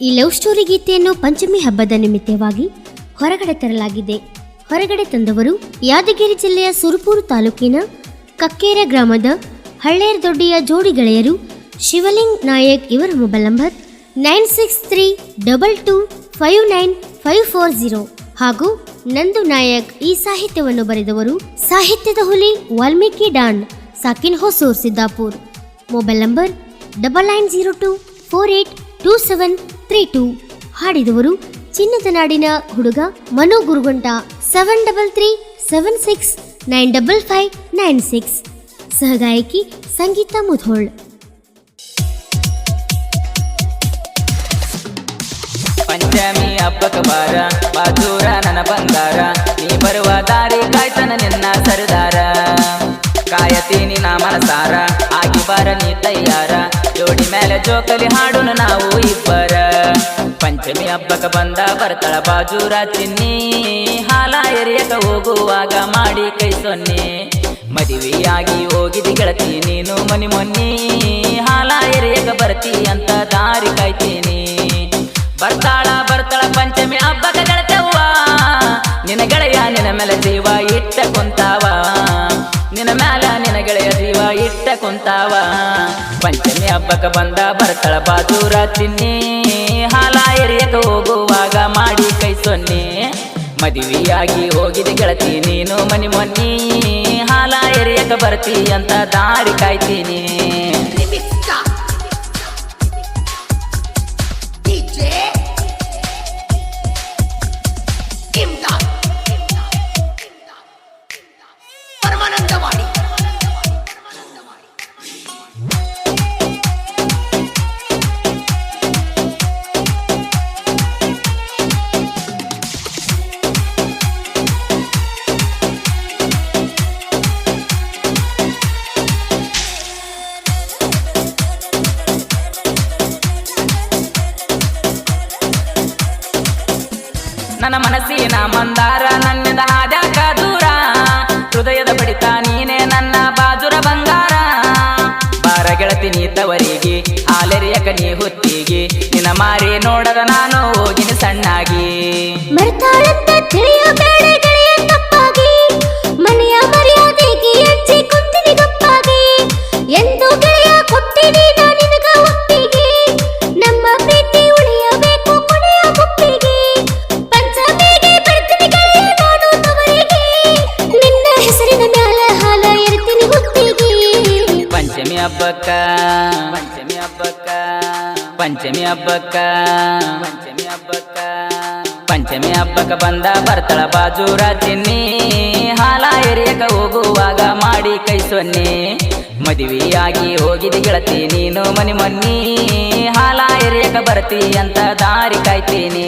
ಈ love story ಗೀತೆಯನ್ನು ಪಂಚಮಿ ಹಬ್ಬದ ನಿಮಿತ್ತವಾಗಿ ಹೊರಗಡೆ ತರಲಾಗಿದೆ. ಹೊರಗಡೆ ತಂದವರು ಯಾದಗಿರಿ ಜಿಲ್ಲೆಯ ಸುರಪುರ ತಾಲೂಕಿನ ಕಕ್ಕೇರ ಗ್ರಾಮದ ಹಳ್ಳೇರ್ ದೊಡ್ಡಿಯ ಜೋಡಿ ಗೆಳೆಯರು ಶಿವಲಿಂಗ್ ನಾಯಕ್. ಇವರ ಮೊಬೈಲ್ ನಂಬರ್ 9632259540 ಹಾಗೂ ನಂದು ನಾಯಕ್. ಈ ಸಾಹಿತ್ಯವನ್ನು ಬರೆದವರು ಸಾಹಿತ್ಯದ ಹುಲಿ ವಾಲ್ಮೀಕಿ ಡಾನ್, ಸಾಕಿನ್ ಹೊಸೂರ್, ಸಿದ್ದಾಪುರ್. Mobile number 9902482732. ಹಾಡಿದವರು ಚಿನ್ನದ ನಾಡಿನ ಹುಡುಗ ಮನು ಗುರುಗುಂಟ. 7337695596. ಸಹಗಾಯಕಿ ಸಂಗೀತ ಮುಧೋಳ್. ಪಂಚಮಿ ಹಬ್ಬಕ ಬಾರ ಬಾಜೂರ ನನ್ನ ಬಂಗಾರ, ನೀ ಬರುವ ದಾರಿ ಕಾಯ್ತನ ನಿನ್ನ ಸರದಾರ. ಕಾಯತೀನಿ ನಾ ಮನಸಾರ, ಆಗಿ ಬಾರ ನೀ ತಯ್ಯಾರ, ಜೋಡಿ ಮೇಲೆ ಜೋಕಲಿ ಹಾಡುನು ನಾವು ಇಬ್ಬರ. ಪಂಚಮಿ ಹಬ್ಬಕ ಬಂದ ಬರ್ತಾಳ ಬಾಜೂರ ಚಿನ್ನಿ, ಹಾಲ ಎರಿಯಕ ಹೋಗುವಾಗ ಮಾಡಿ ಕೈ ಸೊನ್ನೆ. ಮದುವೆಯಾಗಿ ಹೋಗಿದಿ ಗೆಳತಿ ನೀನು ಮನಿ ಮೊನ್ನಿ, ಹಾಲ ಎರಿಯಕ ಬರ್ತಿ ಅಂತ ದಾರಿ ಕಾಯ್ತೀನಿ. ಬರ್ತಾಳ ಪಂಚಮಿ ಹಬ್ಬಕ ಗೆಳತವ್ವ, ನಿನ್ನ ಗೆಳೆಯ ನಿನ್ನ ಮೇಲೆ ಜೀವ ಇಟ್ಟ ಕುಂತಾವ, ನಿನ್ನ ಮ್ಯಾಲ ನಿನ್ನ ಗೆಳೆಯ ಜೀವ ಇಟ್ಟ ಕುಂತಾವ. ಪಂಚಮಿ ಹಬ್ಬಕ ಬಂದ ಬರ್ತಾಳ ಬಾಜೂರ ಚಿನ್ನಿ, ಹಾಲ ಎರಿಯಕ ಹೋಗುವಾಗ ಮಾಡಿ ಕೈ ಸೊನ್ನೆ. ಮದುವೆಯಾಗಿ ಹೋಗಿದಿ ಗೆಳತಿ ನೀನು ಮನಿ ಮೊನ್ನಿ, ಹಾಲ ಎರಿಯಕ ಬರ್ತಿ ಅಂತ ದಾರಿ ಕಾಯ್ತೀನಿ. ನನ್ನ ಮನಸ್ಸಿನ ಮಂದಾರ ನನ್ನಿಂದ ಹಾದ್ಯಾಕ ದೂರ, ಹೃದಯದ ಬಡಿತ ನೀನೇ ನನ್ನ ಬಾಜುರ ಬಂಗಾರ. ಬಾರ ಗೆಳತಿ ನೀ ತವರಿಗೆ, ಹಾಲೆರಿಯಕ ನೀ ಹೊತ್ತಿಗೆ, ನಿನ್ನ ಮಾರಿ ನೋಡದ ನಾನು ಹೋಗಿನಿ ಸಣ್ಣಾಗಿ. ಮರ್ತಾಳಂತ ತಿಳಿಯಬೇಡ ಗೆಳೆಯ ತಪ್ಪಾಗಿ, ಮನೆಯ ಮರ್ಯಾದೆಗೆ ಅಜ್ಜಿ ಕುಂತಿನಿ ಗಪ್ಪಾಗಿ. ಎಂದು ಗೆಳೆಯ ಕೊಟ್ಟಿನಿ ನಿನಗ ಒಪ್ಪಿಗೆ, ನಮ್ಮ ಪ್ರೀತಿ ಉಳಿಯಬೇಕು ಕೊನೆಯ ಗುಪ್ಪಿಗೆ. ಪಂಚಮಿಗೆ ಬರ್ತೀನಿ ಗೆಳೆಯ ನಾನು ತವರಿಗೆ, ನಿನ್ನ ಹೆಸರಿನ ಮ್ಯಾಲ ಹಾಲ ಎರ್ತೀನಿ ಹುಟ್ಟಿಗೆ. ಪಂಚಮಿ ಹಬ್ಬಕ್ಕ ಪಂಚಮಿ ಹಬ್ಬಕ್ಕ ಪಂಚಮಿ ಹಬ್ಬಕ್ಕ ಪಂಚಮಿ ಹಬ್ಬಕ್ಕ ಪಂಚಮಿ ಹಬ್ಬಕ್ಕ ಬಂದ ಬರ್ತಾಳ ಬಾಜೂರ ಚಿನ್ನಿ, ಹಾಲ ಎರಿಯಕ ಹೋಗುವಾಗ ಮಾಡಿ ಕೈ ಸೊನ್ನೆ. ಮದುವೆಯಾಗಿ ಹೋಗಿದಿ ಗೆಳತಿ ನೀನು ಮನಿ ಮೊನ್ನಿ, ಹಾಲ ಎರಿಯಕ ಬರ್ತಿ ಅಂತ ದಾರಿ ಕಾಯ್ತೀನಿ.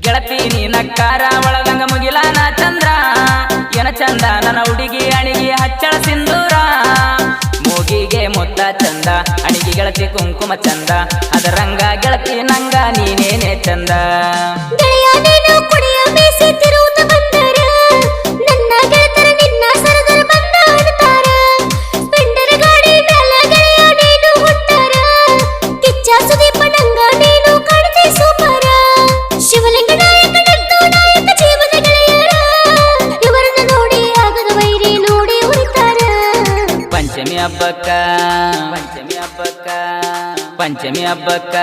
ಗೆಳತಿ ನೀ ನಕ್ಕಾರ ಒಳದಂಗ ಮುಗಿಲಾನ ಚಂದ್ರ, ಏನ ಚಂದ ನನ್ನ ಹುಡುಗಿ ಅಣಿಗೆ ಹಚ್ಚಳ ಸಿಂಧೂರ. ಮೂಗಿಗೆ ಮುತ್ತ ಚಂದ, ಅಣಿಗೆ ಗೆಳತಿ ಕುಂಕುಮ ಚಂದ, ಅದರಂಗ ಗೆಳತಿ ನಂಗ ನೀನೇನೆ ಚಂದ. ಗೆಳೆಯ ನೀನು ಕುಡಿಯ ಬೇಸಿ ತಿರುವುತ ಬಂದರ, ನನ್ನ ಗೆಳತರ ನಿನ್ನ ಸರದರ ಬಂದ ಆಡ್ತಾರ. ಸ್ಪೆಂಡರ್ ಗಾಡಿ ಮ್ಯಾಲ ಗೆಳೆಯ ನೀನು ಹುಟ್ಟಾರ, ಕಿಚ್ಚ ಸುದೀಪ ನಂಗ ನೀನು ಕಾಣ್ತಿ ಸೂಪರ. ಶಿವಲಿಂಗ ನಾಯಕ ನಂದು ನಾಯಕ ಜೀವದ ಗೆಳೆಯರ, ಇವರನ್ನ ನೋಡಿ ಆಗದ ವೈರಿ ನೋಡಿ ಉರಿತಾರ. ಪಂಚಮಿ ಹಬ್ಬಕ್ಕ ಪಂಚಮಿ ಹಬ್ಬಕ್ಕ ಪಂಚಮಿ ಹಬ್ಬಕ್ಕ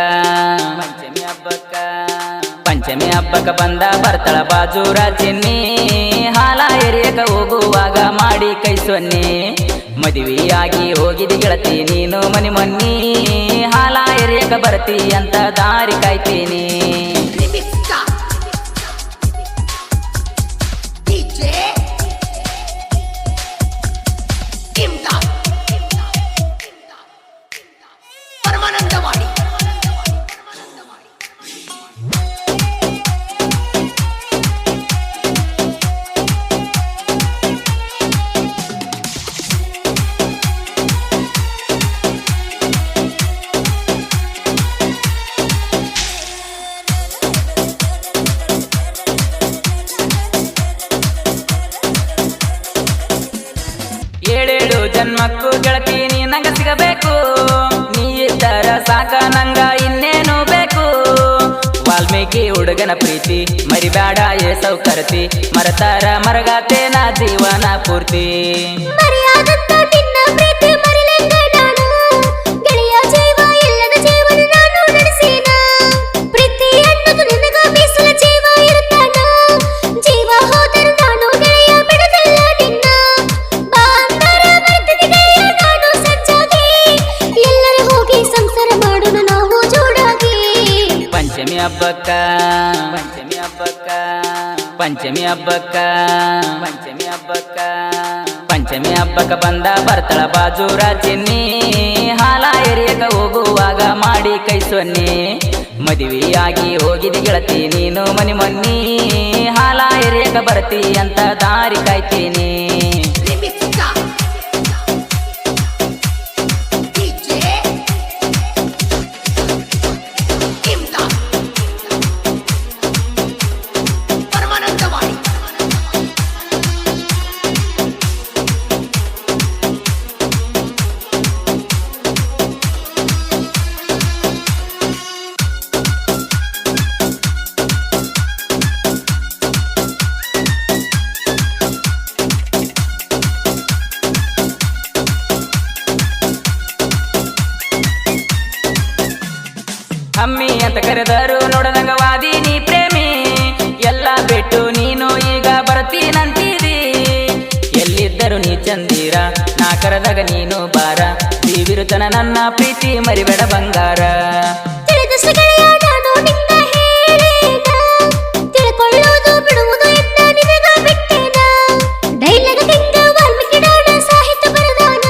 ಪಂಚಮಿ ಹಬ್ಬಕ್ಕ ಪಂಚಮಿ ಹಬ್ಬಕ್ಕ ಬಂದ ಬರ್ತಾಳ ಬಾಜೂರ ಚಿನ್ನಿ, ಹಾಲ ಎರಿಯಕ ಹೋಗುವಾಗ ಮಾಡಿ ಕೈ ಸೊನ್ನೆ. ಮದುವೆಯಾಗಿ ಹೋಗಿದಿ ಗೆಳತಿ ನೀನು ಮನಿ ಮೊನ್ನಿ, ಹಾಲ ಎರಿಯಕ ಬರ್ತಿ ಅಂತ ದಾರಿ ಕಾಯ್ತೀನಿ. ಏಳೇಳು ಜನ್ಮಕ್ಕೂ ಗೆಳತಿ ನೀ ನಂಗ ಸಿಗಬೇಕು, ನೀ ಇದ್ದರ ಸಾಕ ನಂಗ ಇನ್ನೇನು ಬೇಕು. ವಾಲ್ಮೀಕಿ ಹುಡುಗನ ಪ್ರೀತಿ ಮರಿಬ್ಯಾಡ ಏ ಸೌಕರ್ತಿ, ಮರತಾರ ಮರಗಾತೆ ನಾ ಜೀವನ ಪೂರ್ತಿ. ಮರೆಯಾದಂತ ನಿನ್ನ ಪ್ರೀತಿ ಮರಿಲೆಂಗ ನಾನು, ಗೆಳೆಯ ಜೀವ ಇಲ್ಲದ ಜೀವನ ನಾನು ನಡೆಸೇನ. ಪ್ರೀತಿ ಅನ್ನೋದು ನಿನಗ ಮೀಸಲ ಜೀವ ಇರುತ್ತಾನ, ಜೀವ ಹೋದರೆ ನಾನು ಗೆಳೆಯ ಬಿಡದಲ್ಲ ನಿನ್ನ. ಬಾ ಅಂದರ ಬರ್ತೀನಿ ಗೆಳೆಯ ನಾನು ಸಜ್ಜಾಗಿ, ಎಲ್ಲರೂ ಹೋಗಿ ಸಂಸಾರ ಮಾಡೋಣ ನಾವು ಜೋಡಾಗಿ. ಪಂಚಮಿ ಹಬ್ಬಕ್ಕ ಪಂಚಮಿ ಹಬ್ಬಕ್ಕ ಪಂಚಮಿ ಹಬ್ಬಕ್ಕ ಪಂಚಮಿ ಹಬ್ಬಕ್ಕ ಪಂಚಮಿ ಹಬ್ಬಕ್ಕ ಬಂದ ಬರ್ತಳ ಬಾಜೂರ ಚಿನ್ನಿ, ಹಾಲ ಎರಿಯಕ ಹೋಗುವಾಗ ಮಾಡಿ ಕೈ ಸೊನ್ನಿ. ಮದುವೆಯಾಗಿ ಹೋಗಿದಿ ಗೆಳತಿ ನೀನು ಮನಿ ಮೊನ್ನಿ, ಹಾಲ ಎರಿಯಕ ಬರ್ತಿ ಅಂತ ದಾರಿ ಕಾಯ್ತೀನಿ. ಅಮ್ಮಿ ಅಂತ ಕರೆದರು ನೋಡದಂಗ ವಾದಿನಿ ಪ್ರೇಮಿ, ಎಲ್ಲ ಬಿಟ್ಟು ನೀನು ಈಗ ಬರ್ತೀನಂತೀರಿ. ಎಲ್ಲಿದ್ದರು ನೀ ಚಂದೀರ ನಾ ಕರೆದಾಗ ನೀನು ಬಾರ, ಜೀವಿರುತನ ನನ್ನ ಪ್ರೀತಿ ಮರಿಬೇಡ ಬಂಗಾರ. ತಿಳಿದಷ್ಟು ಗೆಳೆಯ ನಾನು ನಿನ್ನ ಹೇಳೇನ, ತಿಳ್ಕೊಳ್ಳೋದು ಬಿಡುವುದು ಎನ್ನ ನಿನಗ ಬಿಟ್ಟೇನ. ಡೈಲಾಗ ಕಿಂಗ ವಾಲ್ಮೀಕಿ ಡಾಣ ಸಾಹಿತ್ಯ ಬರದಾನ,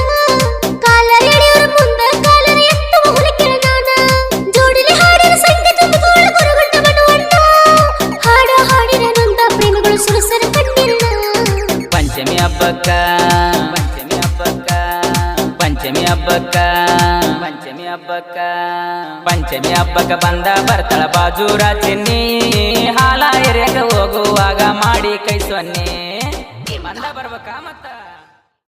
ಕಾಲ ಎಳೆಯೋರ ಮುಂದ ಕಾಲರ ಎತ್ತುವ ಹುಲಿಕೆಳ ನಾನ. ಜೋಡಿಲಿ ಹಾಡಿನ ಸಂಗೀತ ತುಂಬಿಕೊಳ್ಳ ಗುರುಗುಂಡ ಮನವಣ್ಣ, ಹಾಡ ಹಾಡಿನ ನೊಂದ ಪ್ರೇಮಿಗಳು ಸುರಸರ ಕಣ್ಣಿರಣ. ಪಂಚಮಿ ಹಬ್ಬಕ್ಕ ಪಂಚಮಿ ಹಬ್ಬಕ್ಕ ಪಂಚಮಿ ಹಬ್ಬಕ್ಕ ಪಂಚಮಿ ಹಬ್ಬಕ್ಕ ಪಂಚಮಿ ಹಬ್ಬಕ್ಕ ಬಂದ ಬರ್ತಳ ಬಾಜೂರ ಚಿನ್ನಿ, ಹಾಲ ಎರೆಯಕ ಹೋಗುವಾಗ ಮಾಡಿ ಕೈ ಸೊನ್ನಿ. ಬಂದ ಬರ್ಬೇಕಾ?